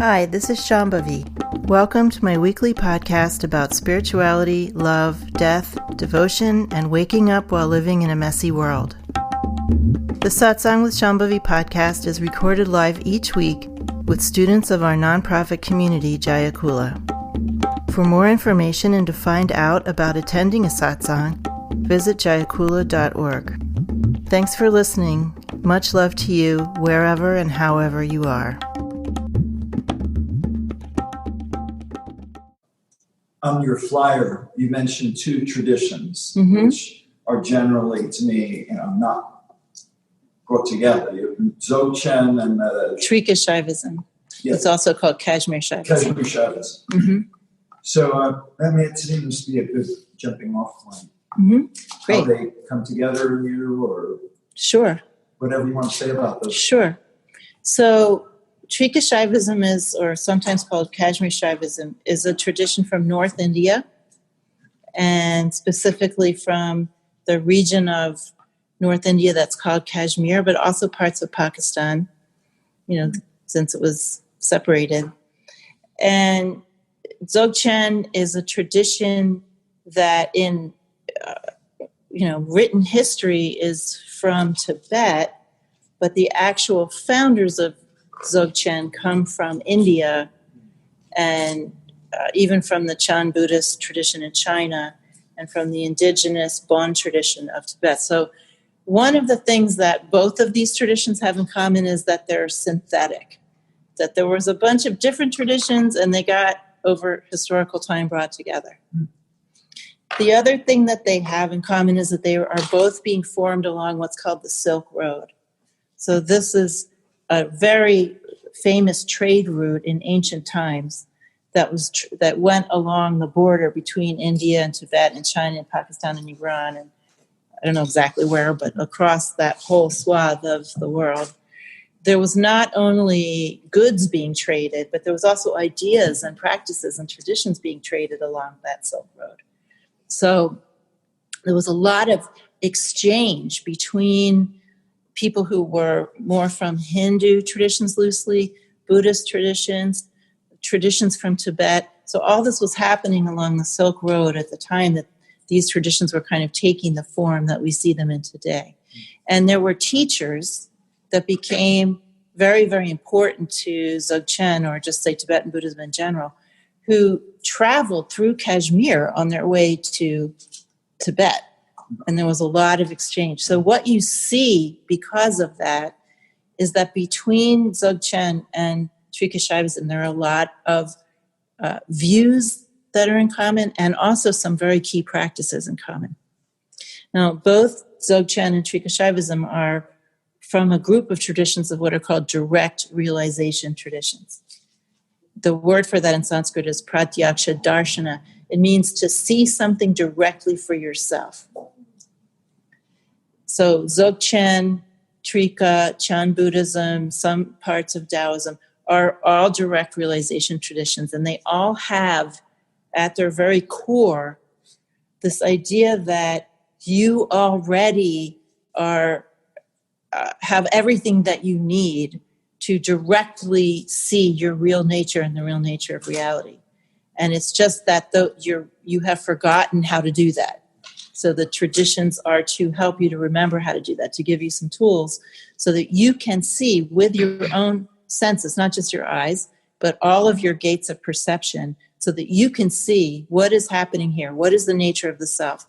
Hi, this is Shambhavi. Welcome to my weekly podcast about spirituality, love, death, devotion, and waking up while living in a messy world. The Satsang with Shambhavi podcast is recorded live each week with students of our nonprofit community, Jayakula. For more information and to find out about attending a satsang, visit jayakula.org. Thanks for listening. Much love to you, wherever and however you are. On your flyer, you mentioned two traditions, which are generally, to me, not brought together. Dzogchen and Trika Shaivism. Yeah. It's also called Kashmir Shaivism. Kashmir Shaivism. Mm-hmm. So, it seems to be a good jumping off point. Mm-hmm. Great. How they come together in you, or sure, whatever you want to say about those. Sure. So, Trika Shaivism is, or sometimes called Kashmir Shaivism, is a tradition from North India, and specifically from the region of North India that's called Kashmir, but also parts of Pakistan, since it was separated. And Dzogchen is a tradition that in, written history is from Tibet, but the actual founders of Dzogchen come from India and even from the Chan Buddhist tradition in China and from the indigenous Bon tradition of Tibet. So one of the things that both of these traditions have in common is that they're synthetic, that there was a bunch of different traditions and they got over historical time brought together. The other thing that they have in common is that they are both being formed along what's called the Silk Road. So this is a very famous trade route in ancient times that went along the border between India and Tibet and China and Pakistan and Iran, and I don't know exactly where, but across that whole swath of the world. There was not only goods being traded, but there was also ideas and practices and traditions being traded along that Silk Road. So there was a lot of exchange between people who were more from Hindu traditions loosely, Buddhist traditions from Tibet. So all this was happening along the Silk Road at the time that these traditions were kind of taking the form that we see them in today. And there were teachers that became very, very important to Dzogchen, or just say Tibetan Buddhism in general, who traveled through Kashmir on their way to Tibet. And there was a lot of exchange. So what you see because of that is that between Dzogchen and Trika Shaivism, there are a lot of views that are in common and also some very key practices in common. Now, both Dzogchen and Trika Shaivism are from a group of traditions of what are called direct realization traditions. The word for that in Sanskrit is pratyaksha darshana. It means to see something directly for yourself. So Dzogchen, Trika, Chan Buddhism, some parts of Taoism are all direct realization traditions, and they all have at their very core this idea that you already are have everything that you need to directly see your real nature and the real nature of reality. And it's just that you have forgotten how to do that. So the traditions are to help you to remember how to do that, to give you some tools so that you can see with your own senses, not just your eyes, but all of your gates of perception, so that you can see what is happening here, what is the nature of the self,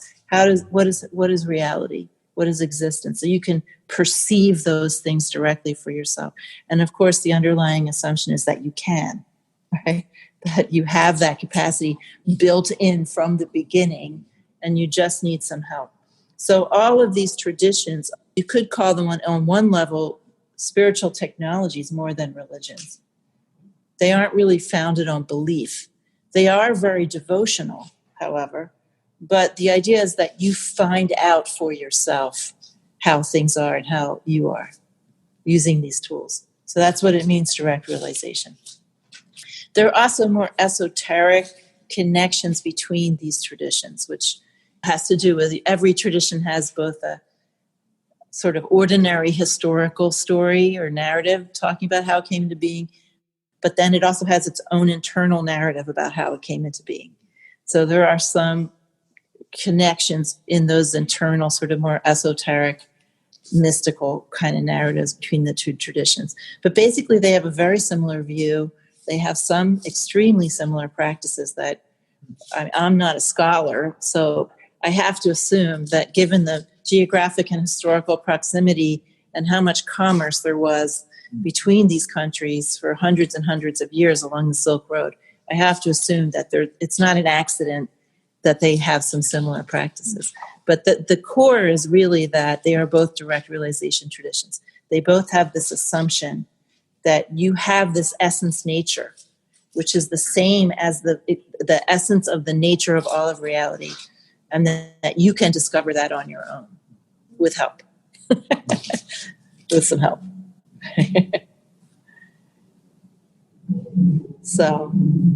what is reality, what is existence, so you can perceive those things directly for yourself. And of course, the underlying assumption is that you can, right? That you have that capacity built in from the beginning, and you just need some help. So all of these traditions, you could call them on one level spiritual technologies more than religions. They aren't really founded on belief. They are very devotional, however, but the idea is that you find out for yourself how things are and how you are using these tools. So that's what it means, direct realization. There are also more esoteric connections between these traditions, which has to do with every tradition has both a sort of ordinary historical story or narrative talking about how it came into being, but then it also has its own internal narrative about how it came into being. So there are some connections in those internal sort of more esoteric, mystical kind of narratives between the two traditions. But basically they have a very similar view. They have some extremely similar practices that I'm not a scholar, so I have to assume that given the geographic and historical proximity and how much commerce there was between these countries for hundreds and hundreds of years along the Silk Road, I have to assume that it's not an accident that they have some similar practices. But the core is really that they are both direct realization traditions. They both have this assumption that you have this essence nature, which is the same as the essence of the nature of all of reality, and that you can discover that on your own with help. With some help. So,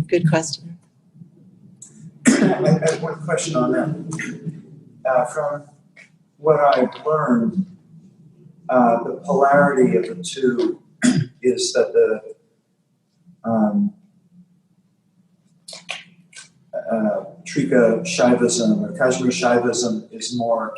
good question. I have one question on that. From what I've learned, the polarity of the two is that the Trika Shaivism or Kashmir Shaivism is more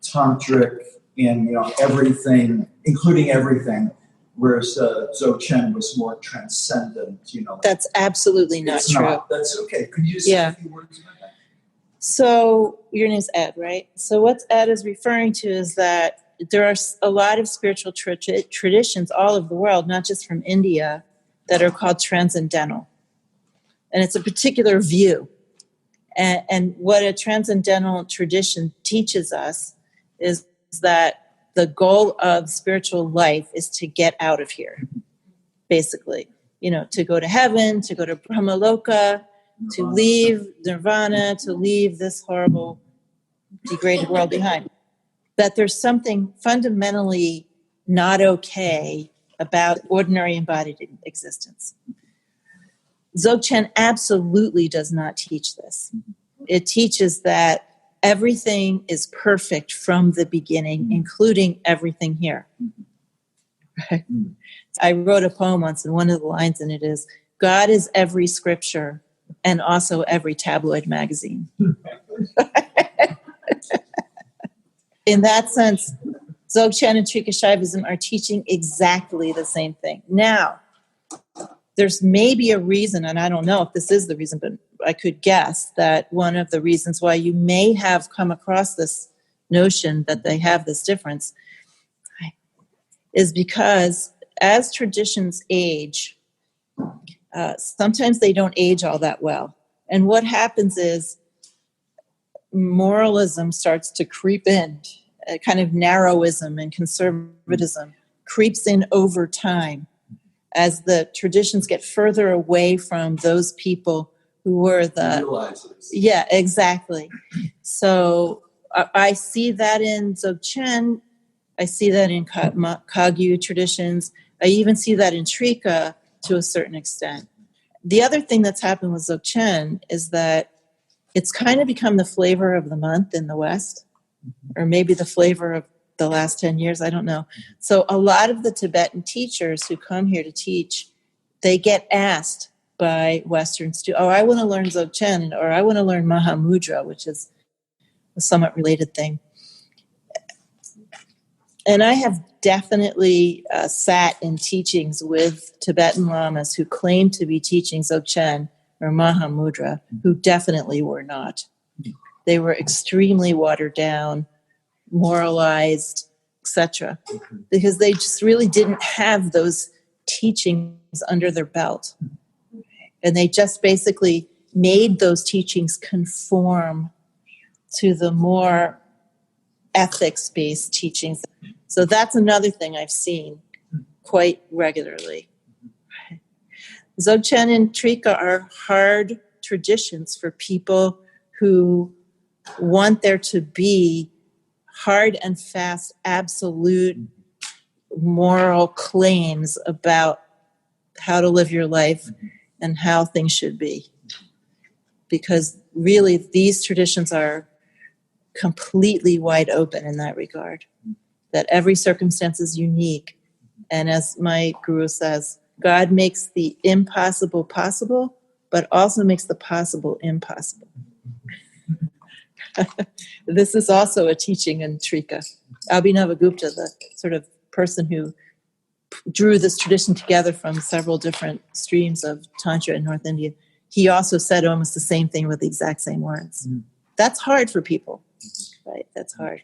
tantric in everything, including everything, whereas Dzogchen was more transcendent. That's absolutely not true. That's okay. Could you say a few words about that? So your name's Ed, right? So what Ed is referring to is that there are a lot of spiritual traditions all over the world, not just from India, that are called transcendental. And it's a particular view. And what a transcendental tradition teaches us is that the goal of spiritual life is to get out of here, basically. To go to heaven, to go to Brahmaloka, to leave nirvana, to leave this horrible, degraded world behind. That there's something fundamentally not okay about ordinary embodied existence. Dzogchen absolutely does not teach this. It teaches that everything is perfect from the beginning, including everything here. Right? I wrote a poem once, and one of the lines in it is, God is every scripture and also every tabloid magazine. In that sense, Dzogchen and Trika Shaivism are teaching exactly the same thing. Now, there's maybe a reason, and I don't know if this is the reason, but I could guess that one of the reasons why you may have come across this notion that they have this difference is because as traditions age, sometimes they don't age all that well. And what happens is moralism starts to creep in, a kind of narrowism and conservatism creeps in over time as the traditions get further away from those people who were Yeah, exactly. So I see that in Dzogchen. I see that in Kagyu traditions. I even see that in Trika to a certain extent. The other thing that's happened with Dzogchen is that it's kind of become the flavor of the month in the West, or maybe the flavor of the last 10 years, I don't know. So a lot of the Tibetan teachers who come here to teach, they get asked by Western students, I want to learn Dzogchen, or I want to learn Mahamudra, which is a somewhat related thing. And I have definitely sat in teachings with Tibetan lamas who claim to be teaching Dzogchen or Mahamudra, who definitely were not. They were extremely watered down, moralized, etc., because they just really didn't have those teachings under their belt. And they just basically made those teachings conform to the more ethics-based teachings. So that's another thing I've seen quite regularly. Dzogchen and Trika are hard traditions for people who want there to be hard and fast, absolute moral claims about how to live your life and how things should be. Because really, these traditions are completely wide open in that regard. That every circumstance is unique. And as my guru says, God makes the impossible possible, but also makes the possible impossible. This is also a teaching in Trika. Abhinavagupta, the sort of person who drew this tradition together from several different streams of Tantra in North India, he also said almost the same thing with the exact same words. That's hard for people, right? That's hard.